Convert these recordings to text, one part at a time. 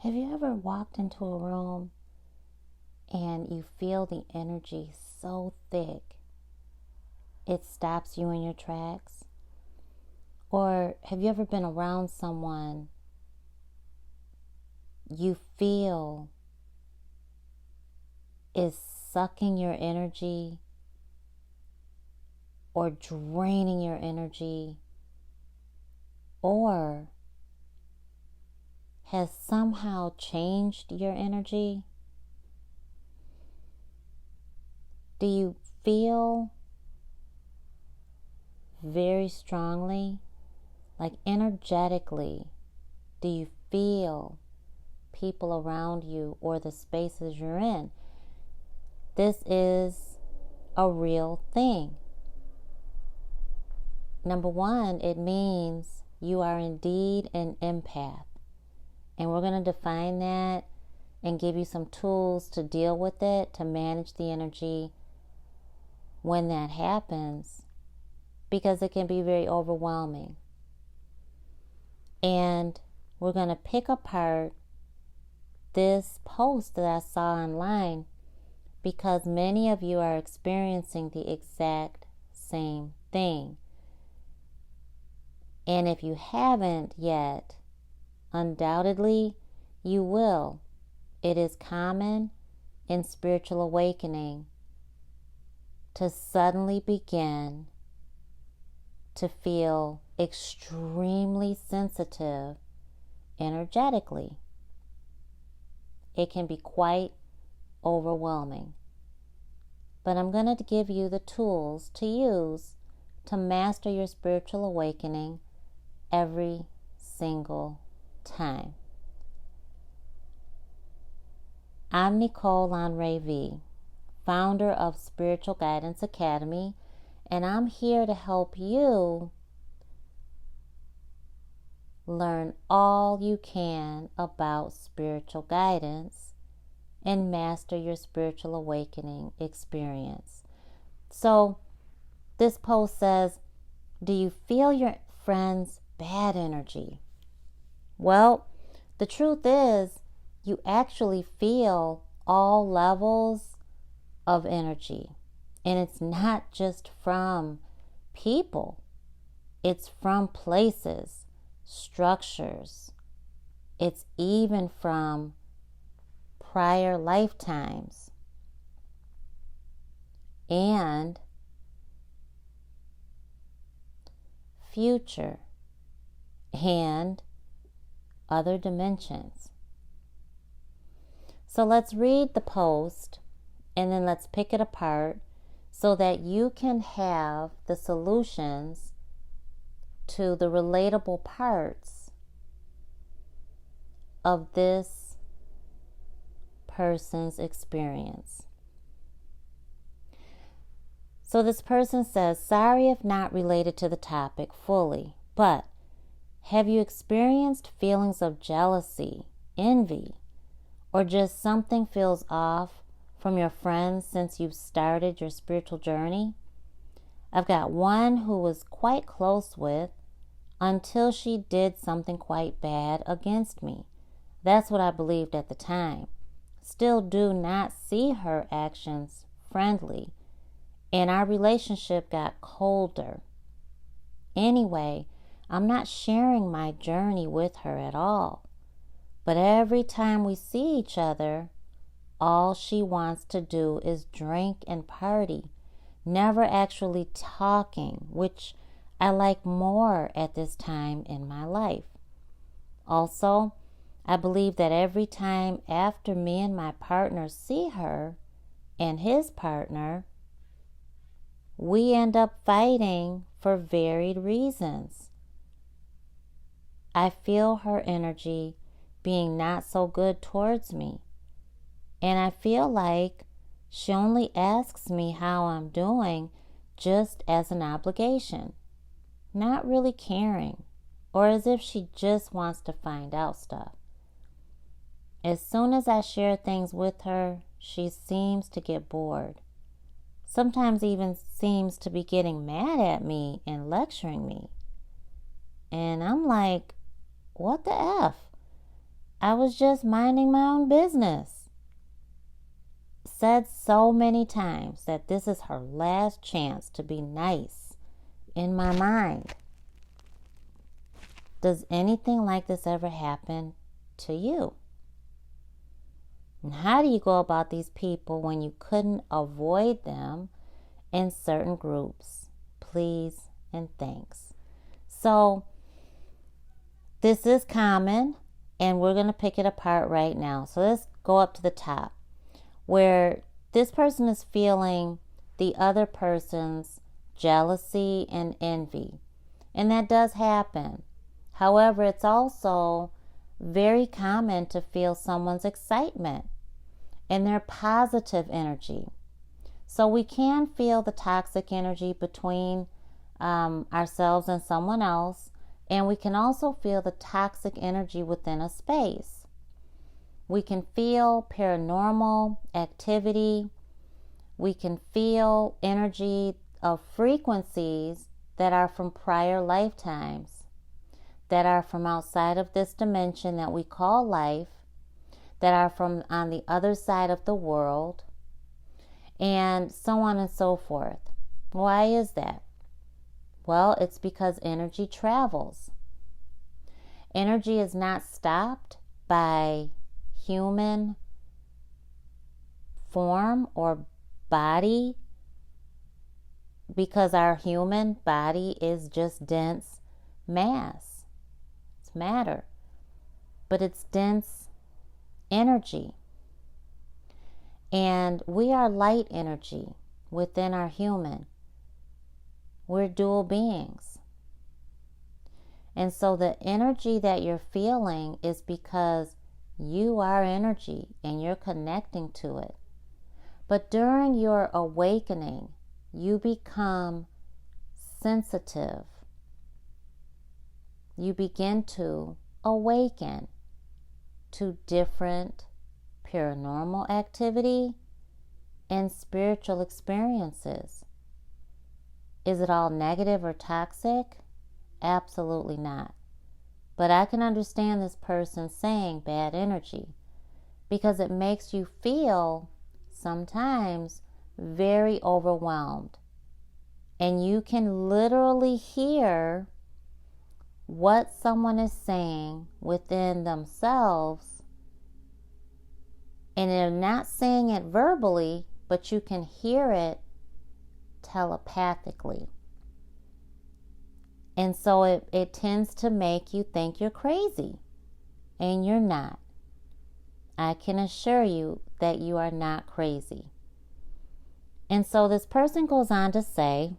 Have you ever walked into a room and you feel the energy so thick it stops you in your tracks? Or have you ever been around someone you feel is sucking your energy or draining your energy, or has somehow changed your energy? Do you feel very strongly, like energetically, do you feel people around you or the spaces you're in? This is a real thing. Number one, it means you are indeed an empath. And we're going to define that and give you some tools to deal with it, to manage the energy when that happens, because it can be very overwhelming. And we're going to pick apart this post that I saw online because many of you are experiencing the exact same thing. And if you haven't yet, undoubtedly you will. It is common in spiritual awakening to suddenly begin to feel extremely sensitive energetically. It can be quite overwhelming. But I'm going to give you the tools to use to master your spiritual awakening every single time. I'm Necole Anré'V, founder of Spiritual Guidance Academy, and I'm here to help you learn all you can about spiritual guidance and master your spiritual awakening experience. So this post says, do you feel your friend's bad energy? Well, the truth is you actually feel all levels of energy. And it's not just from people. It's from places, structures. It's even from prior lifetimes and future and other dimensions. So let's read the post and then let's pick it apart so that you can have the solutions to the relatable parts of this person's experience. So this person says, sorry if not related to the topic fully, but have you experienced feelings of jealousy, envy, or just something feels off from your friends since you've started your spiritual journey? I've got one who was quite close with until she did something quite bad against me. That's what I believed at the time. Still do not see her actions friendly, and our relationship got colder. Anyway, I'm not sharing my journey with her at all. But every time we see each other, all she wants to do is drink and party, never actually talking, which I like more at this time in my life. Also, I believe that every time after me and my partner see her and his partner, we end up fighting for varied reasons. I feel her energy being not so good towards me, and I feel like she only asks me how I'm doing just as an obligation, not really caring, or as if she just wants to find out stuff. As soon as I share things with her, she seems to get bored. Sometimes even seems to be getting mad at me and lecturing me. And I'm like, what the F? I was just minding my own business. Said so many times that this is her last chance to be nice in my mind. Does anything like this ever happen to you? And how do you go about these people when you couldn't avoid them in certain groups? Please and thanks. So this is common, and we're going to pick it apart right now. So let's go up to the top, where this person is feeling the other person's jealousy and envy. And that does happen. However, it's also very common to feel someone's excitement and their positive energy. So we can feel the toxic energy between ourselves and someone else, and we can also feel the toxic energy within a space. We can feel paranormal activity. We can feel energy of frequencies that are from prior lifetimes, that are from outside of this dimension that we call life, that are from on the other side of the world, and so on and so forth. Why is that? Well, it's because energy travels. Energy is not stopped by human form or body, because our human body is just dense mass. It's matter. But it's dense energy. And we are light energy within our human. We're dual beings. And so the energy that you're feeling is because you are energy and you're connecting to it. But during your awakening, you become sensitive. You begin to awaken to different paranormal activity and spiritual experiences. Is it all negative or toxic? Absolutely not. But I can understand this person saying bad energy, because it makes you feel sometimes very overwhelmed. And you can literally hear what someone is saying within themselves, and they're not saying it verbally, but you can hear it telepathically. And so it tends to make you think you're crazy, and you're not. I can assure you that you are not crazy. And so this person goes on to say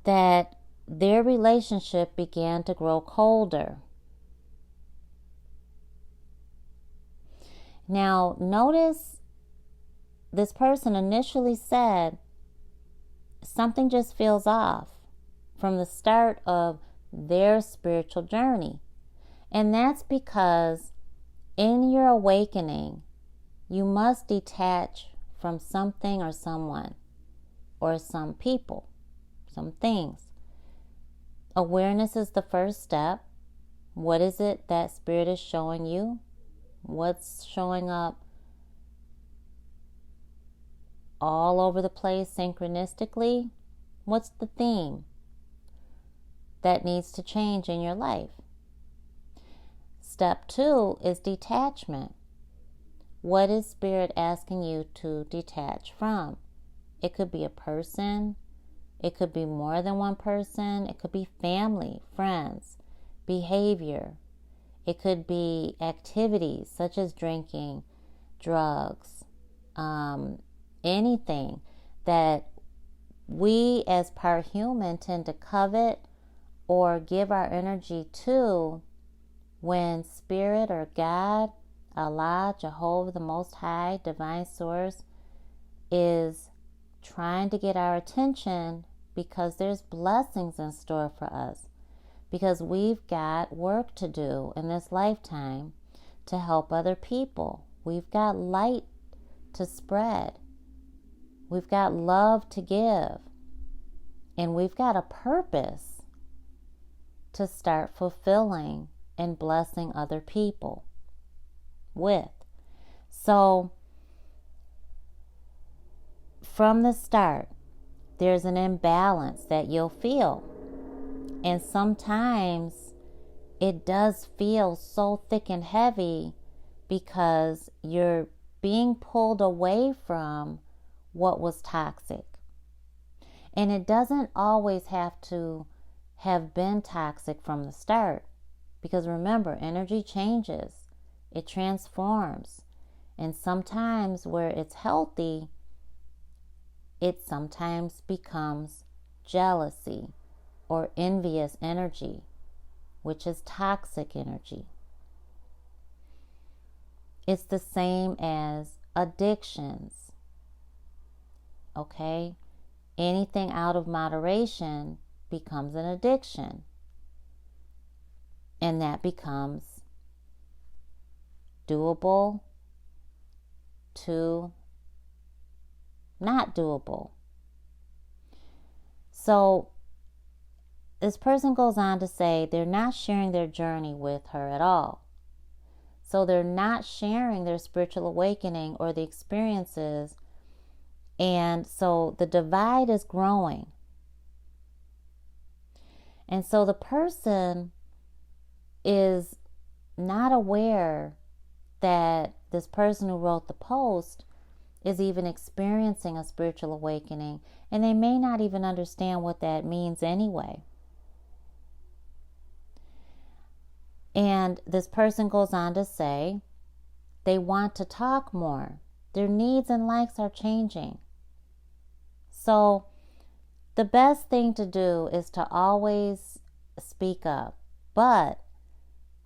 that their relationship began to grow colder. Now, notice this person initially said something just feels off from the start of their spiritual journey. And that's because in your awakening, you must detach from something or someone or some people, some things. Awareness is the first step. What is it that Spirit is showing you? What's showing up all over the place synchronistically? What's the theme that needs to change in your life? Step 2 is detachment. What is Spirit asking you to detach from? It could be a person. It could be more than one person. It could be family, friends, behavior. It could be activities such as drinking, drugs, anything that we as part human tend to covet or give our energy to, when Spirit or God, Allah, Jehovah, the Most High, Divine Source, is trying to get our attention, because there's blessings in store for us. Because we've got work to do in this lifetime to help other people. We've got light to spread. We've got love to give. And we've got a purpose to start fulfilling and blessing other people with. So from the start, there's an imbalance that you'll feel. And sometimes it does feel so thick and heavy because you're being pulled away from what was toxic. And it doesn't always have to have been toxic from the start. Because remember, energy changes. It transforms. And sometimes where it's healthy, it sometimes becomes jealousy or envious energy, which is toxic energy. It's the same as addictions. Okay? Anything out of moderation becomes an addiction. And that becomes doable to not doable. So this person goes on to say they're not sharing their journey with her at all. So they're not sharing their spiritual awakening or the experiences. And so the divide is growing. And so the person is not aware that this person who wrote the post is even experiencing a spiritual awakening, and they may not even understand what that means anyway. And this person goes on to say they want to talk more. Their needs and likes are changing. So the best thing to do is to always speak up. But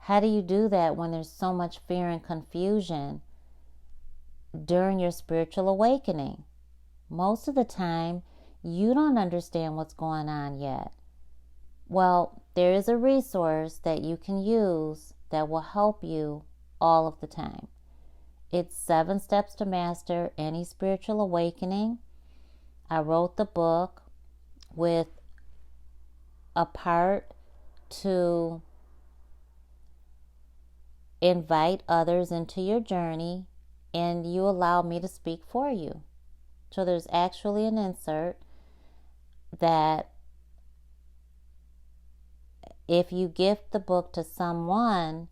how do you do that when there's so much fear and confusion during your spiritual awakening? Most of the time, you don't understand what's going on yet. Well, there is a resource that you can use that will help you all of the time. It's 7 Steps to Master Any Spiritual Awakening. I wrote the book with a part to invite others into your journey, and you allow me to speak for you. So there's actually an insert that if you gift the book to someone,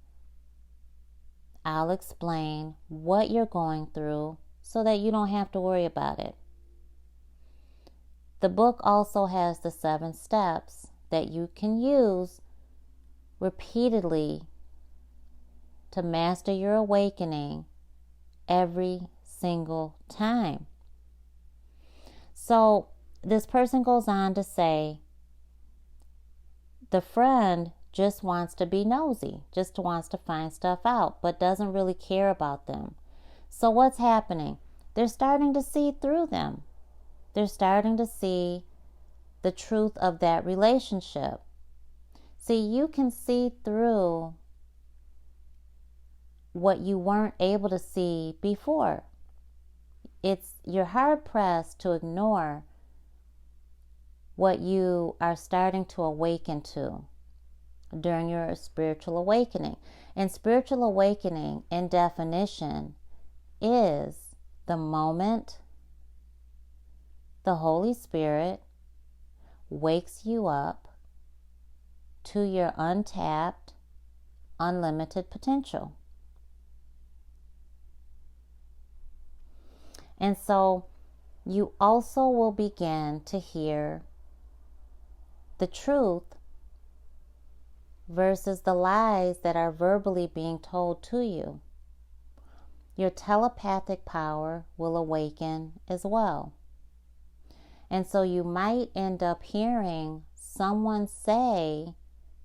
I'll explain what you're going through so that you don't have to worry about it. The book also has the 7 steps that you can use repeatedly to master your awakening every single time. So this person goes on to say the friend just wants to be nosy, just wants to find stuff out, but doesn't really care about them. So what's happening? They're starting to see through them. They're starting to see the truth of that relationship. See, you can see through what you weren't able to see before. You're hard pressed to ignore what you are starting to awaken to during your spiritual awakening. And spiritual awakening, in definition, is the moment the Holy Spirit wakes you up to your untapped, unlimited potential. And so you also will begin to hear the truth versus the lies that are verbally being told to you. Your telepathic power will awaken as well. And so you might end up hearing someone say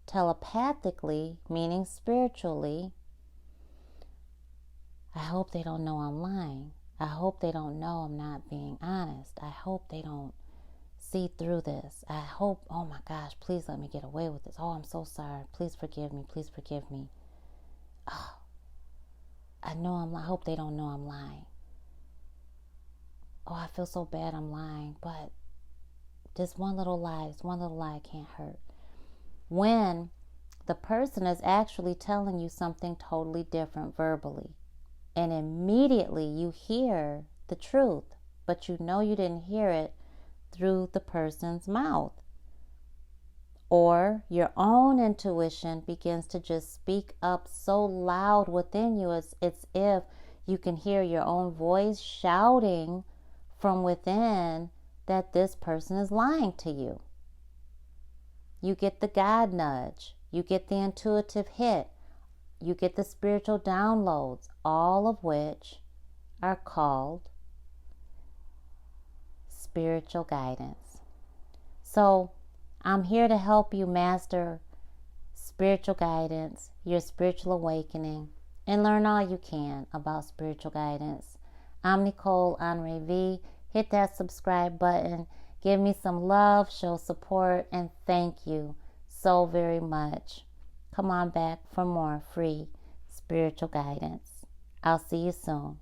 telepathically, meaning spiritually, I hope they don't know I'm lying. I hope they don't know I'm not being honest. I hope they don't see through this. I hope, oh my gosh, please let me get away with this. Oh, I'm so sorry. Please forgive me. Please forgive me. Oh, I hope they don't know I'm lying. Oh, I feel so bad I'm lying, but this one little lie can't hurt. When the person is actually telling you something totally different verbally. And immediately you hear the truth, but you know you didn't hear it through the person's mouth. Or your own intuition begins to just speak up so loud within you. It's if you can hear your own voice shouting from within that this person is lying to you. You get the God nudge. You get the intuitive hit. You get the spiritual downloads, all of which are called spiritual guidance. So I'm here to help you master spiritual guidance, your spiritual awakening, and learn all you can about spiritual guidance. I'm Necole Anré'V. Hit that subscribe button. Give me some love, show support, and thank you so very much. Come on back for more free spiritual guidance. I'll see you soon.